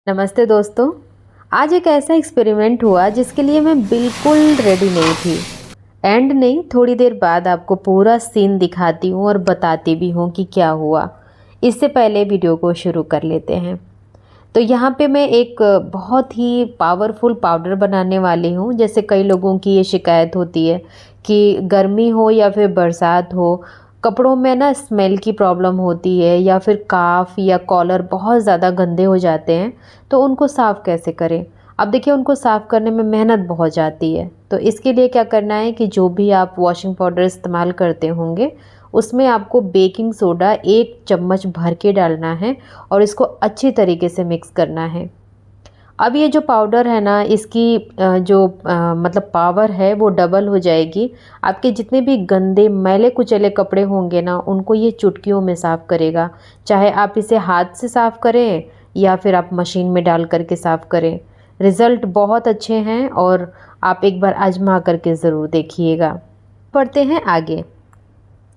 नमस्ते दोस्तों। आज एक ऐसा एक्सपेरिमेंट हुआ जिसके लिए मैं बिल्कुल रेडी नहीं थी। एंड नहीं, थोड़ी देर बाद आपको पूरा सीन दिखाती हूँ और बताती भी हूँ कि क्या हुआ। इससे पहले वीडियो को शुरू कर लेते हैं। तो यहाँ पे मैं एक बहुत ही पावरफुल पाउडर बनाने वाली हूँ। जैसे कई लोगों की ये शिकायत होती है कि गर्मी हो या फिर बरसात हो, कपड़ों में ना स्मेल की प्रॉब्लम होती है या फिर काफ या कॉलर बहुत ज़्यादा गंदे हो जाते हैं। तो उनको साफ़ कैसे करें? अब देखिए, उनको साफ़ करने में मेहनत बहुत जाती है। तो इसके लिए क्या करना है कि जो भी आप वॉशिंग पाउडर इस्तेमाल करते होंगे, उसमें आपको बेकिंग सोडा 1 चम्मच भर के डालना है और इसको अच्छी तरीके से मिक्स करना है। अब ये जो पाउडर है ना, इसकी मतलब पावर है वो डबल हो जाएगी। आपके जितने भी गंदे मैले कुचैले कपड़े होंगे ना, उनको ये चुटकियों में साफ़ करेगा। चाहे आप इसे हाथ से साफ़ करें या फिर आप मशीन में डाल करके साफ़ करें। रिज़ल्ट बहुत अच्छे हैं और आप एक बार आजमा करके ज़रूर देखिएगा। बढ़ते हैं आगे।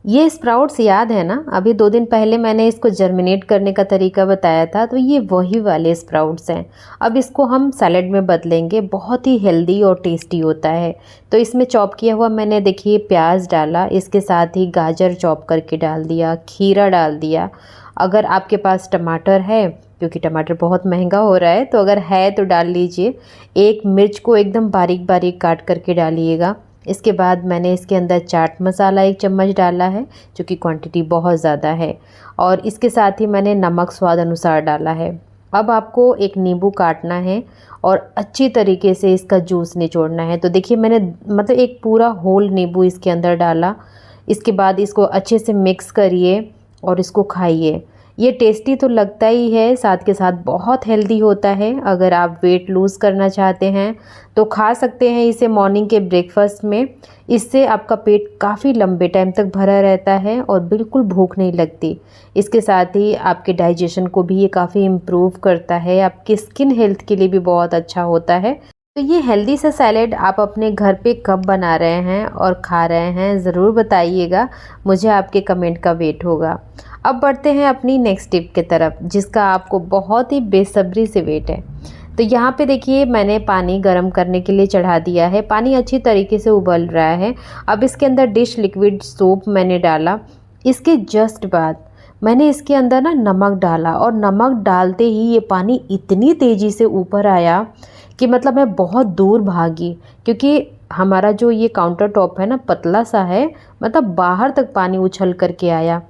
ये स्प्राउट्स याद है ना? अभी 2 दिन पहले मैंने इसको जर्मिनेट करने का तरीका बताया था, तो ये वही वाले स्प्राउट्स हैं। अब इसको हम सैलेड में बदलेंगे, बहुत ही हेल्दी और टेस्टी होता है। तो इसमें चॉप किया हुआ मैंने देखिए प्याज डाला, इसके साथ ही गाजर चॉप करके डाल दिया, खीरा डाल दिया। अगर आपके पास टमाटर है, क्योंकि टमाटर बहुत महंगा हो रहा है, तो अगर है तो डाल लीजिए। 1 मिर्च को एकदम बारीक बारीक काट करके डालिएगा। इसके बाद मैंने इसके अंदर चाट मसाला 1 चम्मच डाला है, जो कि क्वांटिटी बहुत ज़्यादा है। और इसके साथ ही मैंने नमक स्वाद अनुसार डाला है। अब आपको एक नींबू काटना है और अच्छी तरीके से इसका जूस निचोड़ना है। तो देखिए, मैंने मतलब एक पूरा होल नींबू इसके अंदर डाला। इसके बाद इसको अच्छे से मिक्स करिए और इसको खाइए। ये टेस्टी तो लगता ही है, साथ के साथ बहुत हेल्दी होता है। अगर आप वेट लूज़ करना चाहते हैं तो खा सकते हैं इसे मॉर्निंग के ब्रेकफास्ट में। इससे आपका पेट काफ़ी लंबे टाइम तक भरा रहता है और बिल्कुल भूख नहीं लगती। इसके साथ ही आपके डाइजेशन को भी ये काफ़ी इम्प्रूव करता है। आपकी स्किन हेल्थ के लिए भी बहुत अच्छा होता है। तो ये हेल्दी सा सैलेड आप अपने घर पे कब बना रहे हैं और खा रहे हैं, ज़रूर बताइएगा। मुझे आपके कमेंट का वेट होगा। अब बढ़ते हैं अपनी नेक्स्ट टिप की तरफ, जिसका आपको बहुत ही बेसब्री से वेट है। तो यहाँ पे देखिए, मैंने पानी गर्म करने के लिए चढ़ा दिया है। पानी अच्छी तरीके से उबल रहा है। अब इसके अंदर डिश लिक्विड सोप मैंने डाला। इसके जस्ट बाद मैंने इसके अंदर ना नमक डाला और नमक डालते ही ये पानी इतनी तेज़ी से ऊपर आया कि मतलब मैं बहुत दूर भागी, क्योंकि हमारा जो ये काउंटर टॉप है ना, पतला सा है, मतलब बाहर तक पानी उछल करके आया।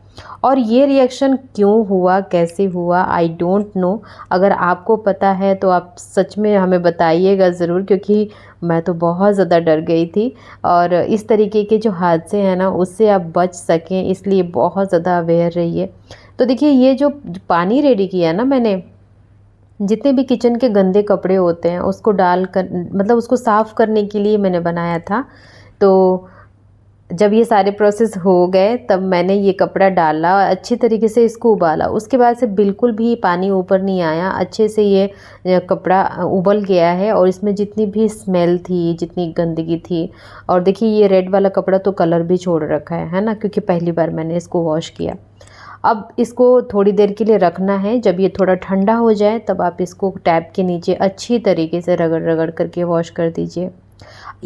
और ये रिएक्शन क्यों हुआ, कैसे हुआ, आई डोंट नो। अगर आपको पता है तो आप सच में हमें बताइएगा ज़रूर, क्योंकि मैं तो बहुत ज़्यादा डर गई थी। और इस तरीके के जो हादसे हैं ना, उससे आप बच सकें, इसलिए बहुत ज़्यादा अवेयर रहिए। तो देखिए, ये जो पानी रेडी किया ना मैंने, जितने भी किचन के गंदे कपड़े होते हैं उसको डाल कर, मतलब उसको साफ़ करने के लिए मैंने बनाया था। तो जब ये सारे प्रोसेस हो गए, तब मैंने ये कपड़ा डाला और अच्छी तरीके से इसको उबाला। उसके बाद से बिल्कुल भी पानी ऊपर नहीं आया, अच्छे से ये कपड़ा उबल गया है और इसमें जितनी भी स्मेल थी, जितनी गंदगी थी। और देखिए, ये रेड वाला कपड़ा तो कलर भी छोड़ रखा है ना, क्योंकि पहली बार मैंने इसको वॉश किया। अब इसको थोड़ी देर के लिए रखना है। जब ये थोड़ा ठंडा हो जाए तब आप इसको टैप के नीचे अच्छी तरीके से रगड़ रगड़ करके वॉश कर दीजिए।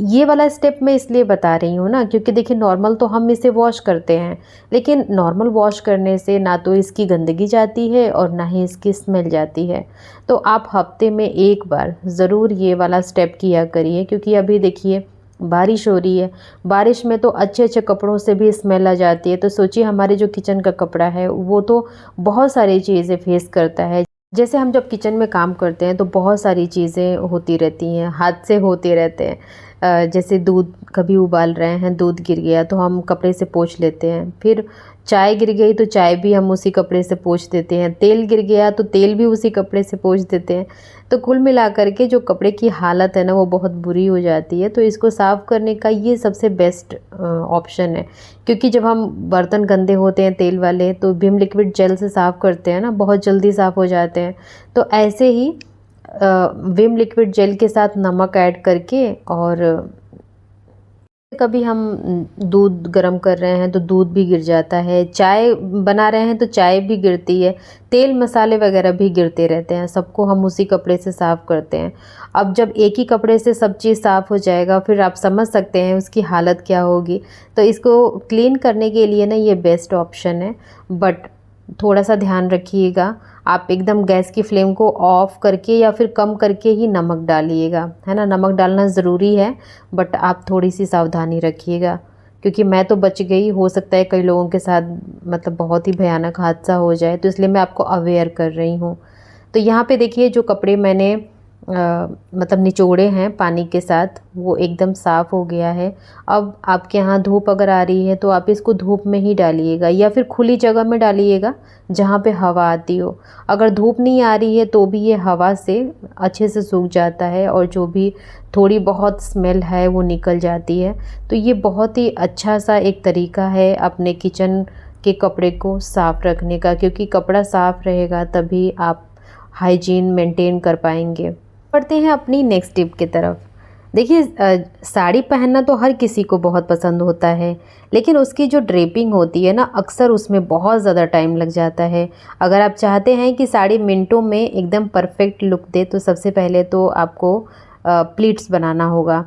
ये वाला स्टेप मैं इसलिए बता रही हूँ ना, क्योंकि देखिए, नॉर्मल तो हम इसे वॉश करते हैं, लेकिन नॉर्मल वॉश करने से ना तो इसकी गंदगी जाती है और ना ही इसकी स्मेल जाती है। तो आप हफ्ते में 1 बार ज़रूर ये वाला स्टेप किया करिए, क्योंकि अभी देखिए बारिश हो रही है। बारिश में तो अच्छे अच्छे कपड़ों से भी स्मेल आ जाती है। तो सोचिए, हमारे जो किचन का कपड़ा है वो तो बहुत सारी चीज़ें फेस करता है। जैसे हम जब किचन में काम करते हैं तो बहुत सारी चीज़ें होती रहती हैं, हादसे होते रहते हैं। जैसे दूध कभी उबाल रहे हैं, दूध गिर गया तो हम कपड़े से पोंछ लेते हैं। फिर चाय गिर गई तो चाय भी हम उसी कपड़े से पोंछ देते हैं। तेल गिर गया तो तेल भी उसी कपड़े से पोंछ देते हैं। तो कुल मिलाकर के जो कपड़े की हालत है ना, वो बहुत बुरी हो जाती है। तो इसको साफ़ करने का ये सबसे बेस्ट ऑप्शन है, क्योंकि जब हम बर्तन गंदे होते हैं तेल वाले, तो विम लिक्विड जेल से साफ़ करते हैं ना, बहुत जल्दी साफ़ हो जाते हैं। तो ऐसे ही विम लिक्विड जेल के साथ नमक ऐड करके और कभी हम दूध गर्म कर रहे हैं तो दूध भी गिर जाता है, चाय बना रहे हैं तो चाय भी गिरती है, तेल मसाले वगैरह भी गिरते रहते हैं, सबको हम उसी कपड़े से साफ़ करते हैं। अब जब एक ही कपड़े से सब चीज़ साफ़ हो जाएगा फिर आप समझ सकते हैं उसकी हालत क्या होगी। तो इसको क्लीन करने के लिए ना ये बेस्ट ऑप्शन है, बट थोड़ा सा ध्यान रखिएगा, आप एकदम गैस की फ्लेम को ऑफ़ करके या फिर कम करके ही नमक डालिएगा, है ना। नमक डालना ज़रूरी है, बट आप थोड़ी सी सावधानी रखिएगा, क्योंकि मैं तो बच गई, हो सकता है कई लोगों के साथ मतलब बहुत ही भयानक हादसा हो जाए, तो इसलिए मैं आपको अवेयर कर रही हूँ। तो यहाँ पे देखिए जो कपड़े मैंने मतलब निचोड़े हैं पानी के साथ, वो एकदम साफ़ हो गया है। अब आपके यहाँ धूप अगर आ रही है तो आप इसको धूप में ही डालिएगा या फिर खुली जगह में डालिएगा जहाँ पे हवा आती हो। अगर धूप नहीं आ रही है तो भी ये हवा से अच्छे से सूख जाता है और जो भी थोड़ी बहुत स्मेल है वो निकल जाती है। तो ये बहुत ही अच्छा सा एक तरीका है अपने किचन के कपड़े को साफ़ रखने का, क्योंकि कपड़ा साफ़ रहेगा तभी आप हाइजीन मेंटेन कर पाएंगे। बढ़ते हैं अपनी नेक्स्ट टिप की तरफ। देखिए साड़ी पहनना तो हर किसी को बहुत पसंद होता है, लेकिन उसकी जो ड्रेपिंग होती है ना, अक्सर उसमें बहुत ज़्यादा टाइम लग जाता है। अगर आप चाहते हैं कि साड़ी मिनटों में एकदम परफेक्ट लुक दे तो सबसे पहले तो आपको प्लीट्स बनाना होगा,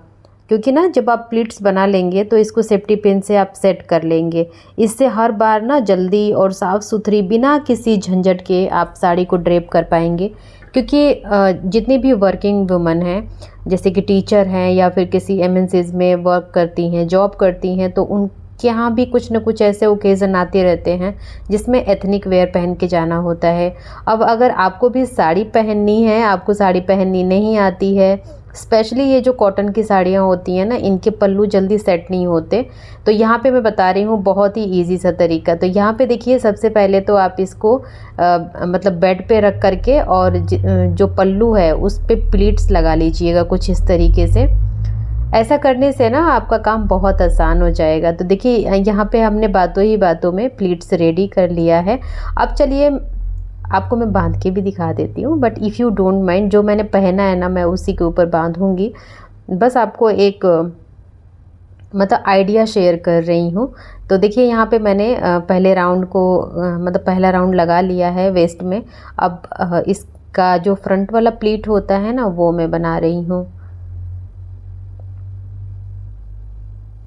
क्योंकि ना जब आप प्लीट्स बना लेंगे तो इसको सेफ्टी पिन से आप सेट कर लेंगे। इससे हर बार ना जल्दी और साफ़ सुथरी बिना किसी झंझट के आप साड़ी को ड्रेप कर पाएंगे। क्योंकि जितनी भी वर्किंग वुमन हैं, जैसे कि टीचर हैं या फिर किसी एमएनसीज़ में वर्क करती हैं, जॉब करती हैं, तो उनके यहाँ भी कुछ न कुछ ऐसे ओकेज़न आते रहते हैं जिसमें एथनिक वेयर पहन के जाना होता है। अब अगर आपको भी साड़ी पहननी है, आपको साड़ी पहननी नहीं आती है, स्पेशली ये जो कॉटन की साड़ियाँ होती हैं ना, इनके पल्लू जल्दी सेट नहीं होते, तो यहाँ पे मैं बता रही हूँ बहुत ही इजी सा तरीका। तो यहाँ पे देखिए सबसे पहले तो आप इसको मतलब बेड पे रख करके और जो पल्लू है उस पे प्लीट्स लगा लीजिएगा कुछ इस तरीके से। ऐसा करने से ना आपका काम बहुत आसान हो जाएगा। तो देखिए यहाँ पे हमने बातों ही बातों में प्लीट्स रेडी कर लिया है। अब चलिए आपको मैं बांध के भी दिखा देती हूँ, but if you don't mind, जो मैंने पहना है ना मैं उसी के ऊपर बांधूँगी। बस आपको एक मतलब आइडिया शेयर कर रही हूँ। तो देखिए यहाँ पे मैंने पहले राउंड को मतलब पहला राउंड लगा लिया है वेस्ट में। अब इसका जो फ्रंट वाला प्लीट होता है ना वो मैं बना रही हूँ।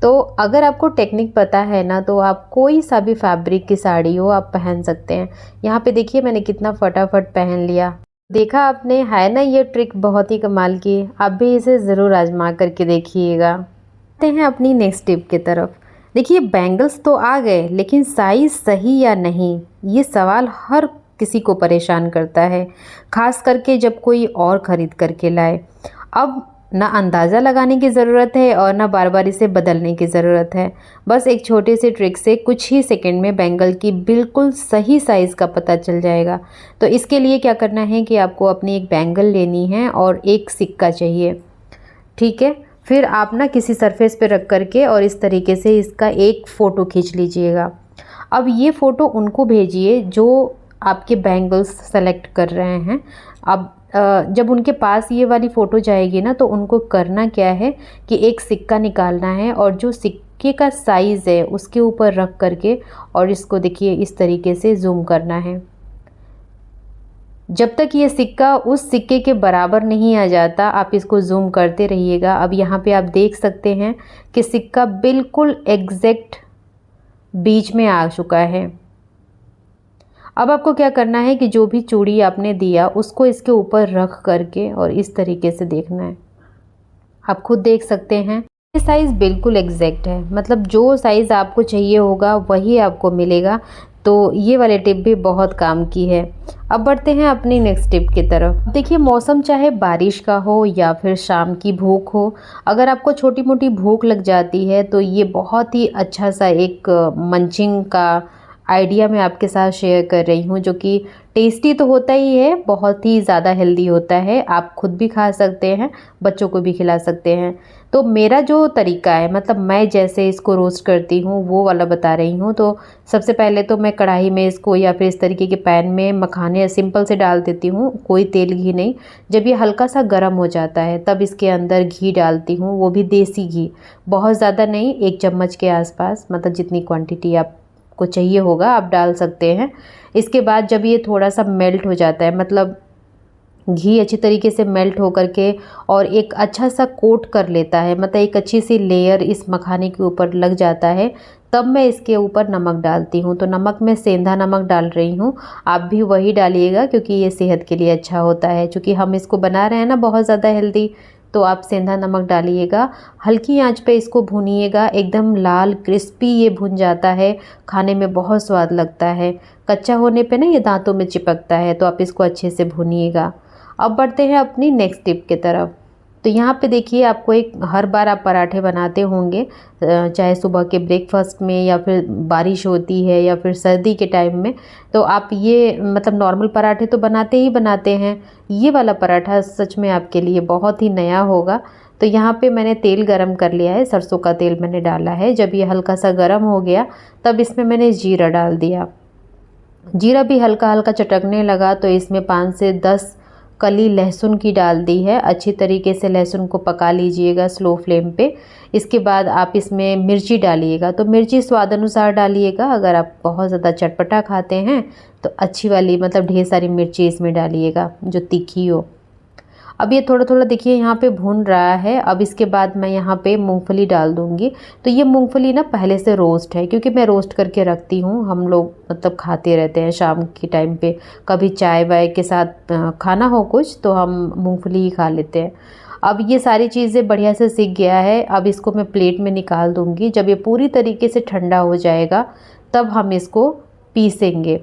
तो अगर आपको टेक्निक पता है ना तो आप कोई सा भी फैब्रिक की साड़ी हो आप पहन सकते हैं। यहाँ पे देखिए मैंने कितना फटाफट पहन लिया। देखा आपने, है ना ये ट्रिक बहुत ही कमाल की। आप भी इसे ज़रूर आजमा करके देखिएगा। आते हैं अपनी नेक्स्ट टिप की तरफ। देखिए बैंगल्स तो आ गए, लेकिन साइज़ सही या नहीं ये सवाल हर किसी को परेशान करता है, खास करके जब कोई और ख़रीद करके लाए। अब ना अंदाज़ा लगाने की ज़रूरत है और ना बार बार इसे बदलने की ज़रूरत है। बस एक छोटे से ट्रिक से कुछ ही सेकंड में बैंगल की बिल्कुल सही साइज़ का पता चल जाएगा। तो इसके लिए क्या करना है कि आपको अपनी एक बैंगल लेनी है और एक सिक्का चाहिए, ठीक है। फिर आप ना किसी सरफेस पे रख करके और इस तरीके से इसका एक फ़ोटो खींच लीजिएगा। अब ये फ़ोटो उनको भेजिए जो आपके बैंगल्स सेलेक्ट कर रहे हैं। अब जब उनके पास ये वाली फ़ोटो जाएगी ना तो उनको करना क्या है कि एक सिक्का निकालना है और जो सिक्के का साइज़ है उसके ऊपर रख करके और इसको देखिए इस तरीके से ज़ूम करना है। जब तक ये सिक्का उस सिक्के के बराबर नहीं आ जाता आप इसको ज़ूम करते रहिएगा। अब यहाँ पे आप देख सकते हैं कि सिक्का बिल्कुल एग्जैक्ट बीच में आ चुका है। अब आपको क्या करना है कि जो भी चूड़ी आपने दिया उसको इसके ऊपर रख करके और इस तरीके से देखना है। आप खुद देख सकते हैं ये साइज़ बिल्कुल एग्जैक्ट है, मतलब जो साइज़ आपको चाहिए होगा वही आपको मिलेगा। तो ये वाले टिप भी बहुत काम की है। अब बढ़ते हैं अपनी नेक्स्ट टिप की तरफ। देखिए मौसम चाहे बारिश का हो या फिर शाम की भूख हो, अगर आपको छोटी मोटी भूख लग जाती है तो ये बहुत ही अच्छा सा एक मंचिंग का आइडिया मैं आपके साथ शेयर कर रही हूँ, जो कि टेस्टी तो होता ही है, बहुत ही ज़्यादा हेल्दी होता है। आप खुद भी खा सकते हैं, बच्चों को भी खिला सकते हैं। तो मेरा जो तरीका है, मतलब मैं जैसे इसको रोस्ट करती हूँ वो वाला बता रही हूँ। तो सबसे पहले तो मैं कढ़ाई में इसको या फिर इस तरीके के पैन में मखाने सिंपल से डाल देती हूँ, कोई तेल घी नहीं। जब ये हल्का सा गर्म हो जाता है तब इसके अंदर घी डालती हूँ, वो भी देसी घी, बहुत ज़्यादा नहीं, 1 चम्मच के आसपास, मतलब जितनी क्वांटिटी आपको चाहिए होगा आप डाल सकते हैं। इसके बाद जब ये थोड़ा सा मेल्ट हो जाता है, मतलब घी अच्छी तरीके से मेल्ट हो करके और एक अच्छा सा कोट कर लेता है, मतलब एक अच्छी सी लेयर इस मखाने के ऊपर लग जाता है, तब मैं इसके ऊपर नमक डालती हूँ। तो नमक मैं सेंधा नमक डाल रही हूँ, आप भी वही डालिएगा क्योंकि ये सेहत के लिए अच्छा होता है। क्योंकि हम इसको बना रहे हैं ना बहुत ज़्यादा हेल्दी, तो आप सेंधा नमक डालिएगा। हल्की आंच पे इसको भूनिएगा, एकदम लाल क्रिस्पी ये भुन जाता है, खाने में बहुत स्वाद लगता है। कच्चा होने पे ना ये दांतों में चिपकता है, तो आप इसको अच्छे से भूनिएगा। अब बढ़ते हैं अपनी नेक्स्ट टिप की तरफ। तो यहाँ पे देखिए, आपको एक, हर बार आप पराठे बनाते होंगे, चाहे सुबह के ब्रेकफास्ट में या फिर बारिश होती है या फिर सर्दी के टाइम में, तो आप ये मतलब नॉर्मल पराठे तो बनाते ही बनाते हैं। ये वाला पराठा सच में आपके लिए बहुत ही नया होगा। तो यहाँ पे मैंने तेल गरम कर लिया है, सरसों का तेल मैंने डाला है। जब ये हल्का सा गरम हो गया तब इसमें मैंने जीरा डाल दिया। जीरा भी हल्का हल्का चटकने लगा तो इसमें 5 से 10 कली लहसुन की डाल दी है। अच्छी तरीके से लहसुन को पका लीजिएगा स्लो फ्लेम पे। इसके बाद आप इसमें मिर्ची डालिएगा, तो मिर्ची स्वाद अनुसार डालिएगा। अगर आप बहुत ज़्यादा चटपटा खाते हैं तो अच्छी वाली, मतलब ढेर सारी मिर्ची इसमें डालिएगा जो तीखी हो। अब ये थोड़ा थोड़ा देखिए यहाँ पे भून रहा है। अब इसके बाद मैं यहाँ पे मूंगफली डाल दूँगी। तो ये मूंगफली ना पहले से रोस्ट है, क्योंकि मैं रोस्ट करके रखती हूँ। हम लोग मतलब खाते रहते हैं शाम के टाइम पे, कभी चाय वाय के साथ खाना हो कुछ तो हम मूंगफली ही खा लेते हैं। अब ये सारी चीज़ें बढ़िया से सीख गया है। अब इसको मैं प्लेट में निकाल दूँगी। जब ये पूरी तरीके से ठंडा हो जाएगा तब हम इसको पीसेंगे।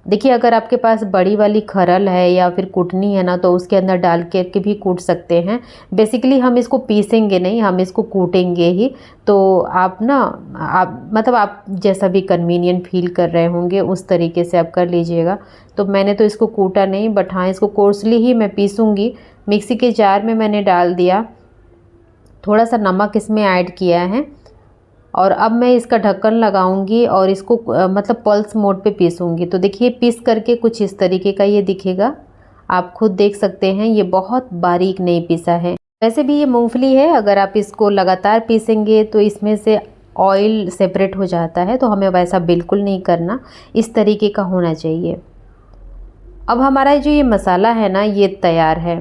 देखिए, अगर आपके पास बड़ी वाली खरल है या फिर कुटनी है ना, तो उसके अंदर डाल के भी कूट सकते हैं। बेसिकली हम इसको पीसेंगे नहीं, हम इसको कूटेंगे ही। तो आप ना, आप मतलब आप जैसा भी कन्वीनियंट फील कर रहे होंगे उस तरीके से आप कर लीजिएगा। तो मैंने तो इसको कूटा नहीं, बट हाँ इसको कोर्सली ही मैं पीसूँगी। मिक्सी के जार में मैंने डाल दिया, थोड़ा सा नमक इसमें ऐड किया है और अब मैं इसका ढक्कन लगाऊंगी और इसको मतलब पल्स मोड पे पीसूंगी। तो देखिए, पीस करके कुछ इस तरीके का ये दिखेगा, आप खुद देख सकते हैं। ये बहुत बारीक नहीं पीसा है। वैसे भी ये मूंगफली है, अगर आप इसको लगातार पीसेंगे तो इसमें से ऑयल सेपरेट हो जाता है, तो हमें वैसा बिल्कुल नहीं करना, इस तरीके का होना चाहिए। अब हमारा जो ये मसाला है ना, ये तैयार है।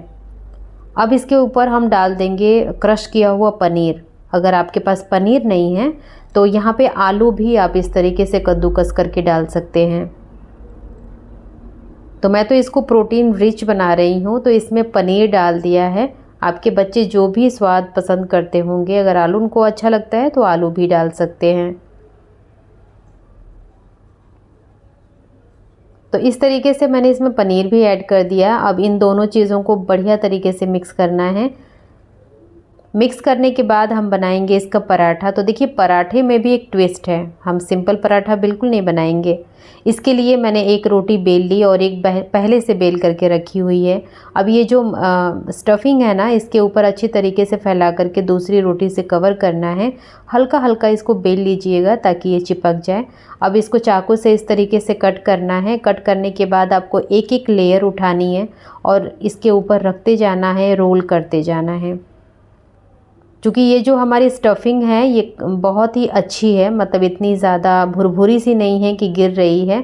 अब इसके ऊपर हम डाल देंगे क्रश किया हुआ पनीर। अगर आपके पास पनीर नहीं है तो यहाँ पे आलू भी आप इस तरीके से कद्दूकस करके डाल सकते हैं। तो मैं तो इसको प्रोटीन रिच बना रही हूँ, तो इसमें पनीर डाल दिया है। आपके बच्चे जो भी स्वाद पसंद करते होंगे, अगर आलू उनको अच्छा लगता है तो आलू भी डाल सकते हैं। तो इस तरीके से मैंने इसमें पनीर भी ऐड कर दिया। अब इन दोनों चीज़ों को बढ़िया तरीके से मिक्स करना है। मिक्स करने के बाद हम बनाएंगे इसका पराठा। तो देखिए, पराठे में भी एक ट्विस्ट है, हम सिंपल पराठा बिल्कुल नहीं बनाएंगे। इसके लिए मैंने एक रोटी बेल ली और एक पहले से बेल करके रखी हुई है। अब ये जो स्टफिंग है ना, इसके ऊपर अच्छी तरीके से फैला करके दूसरी रोटी से कवर करना है। हल्का हल्का इसको बेल लीजिएगा ताकि ये चिपक जाए। अब इसको चाकू से इस तरीके से कट करना है। कट करने के बाद आपको एक एक लेयर उठानी है और इसके ऊपर रखते जाना है, रोल करते जाना है। क्योंकि ये जो हमारी स्टफिंग है ये बहुत ही अच्छी है, मतलब इतनी ज़्यादा भुरभुरी सी नहीं है कि गिर रही है।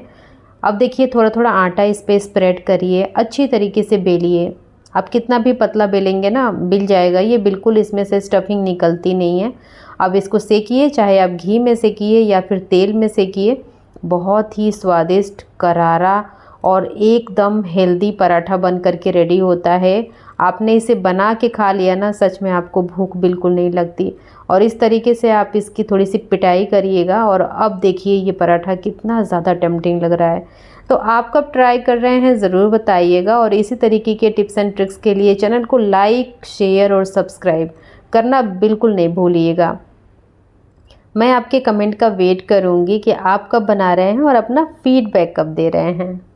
अब देखिए, थोड़ा थोड़ा आटा इस पर स्प्रेड करिए, अच्छी तरीके से बेलिए। आप कितना भी पतला बेलेंगे ना, बिल जाएगा ये, बिल्कुल इसमें से स्टफिंग निकलती नहीं है। अब इसको सेकिए, चाहे आप घी में सेकिए या फिर तेल में सेकिए। बहुत ही स्वादिष्ट, करारा और एकदम हेल्दी पराठा बन करके रेडी होता है। आपने इसे बना के खा लिया ना, सच में आपको भूख बिल्कुल नहीं लगती। और इस तरीके से आप इसकी थोड़ी सी पिटाई करिएगा और अब देखिए ये पराठा कितना ज़्यादा टेम्पटिंग लग रहा है। तो आप कब ट्राई कर रहे हैं ज़रूर बताइएगा। और इसी तरीके के टिप्स एंड ट्रिक्स के लिए चैनल को लाइक, शेयर और सब्सक्राइब करना बिल्कुल नहीं भूलिएगा। मैं आपके कमेंट का वेट करूँगी कि आप कब बना रहे हैं और अपना फीडबैक कब दे रहे हैं।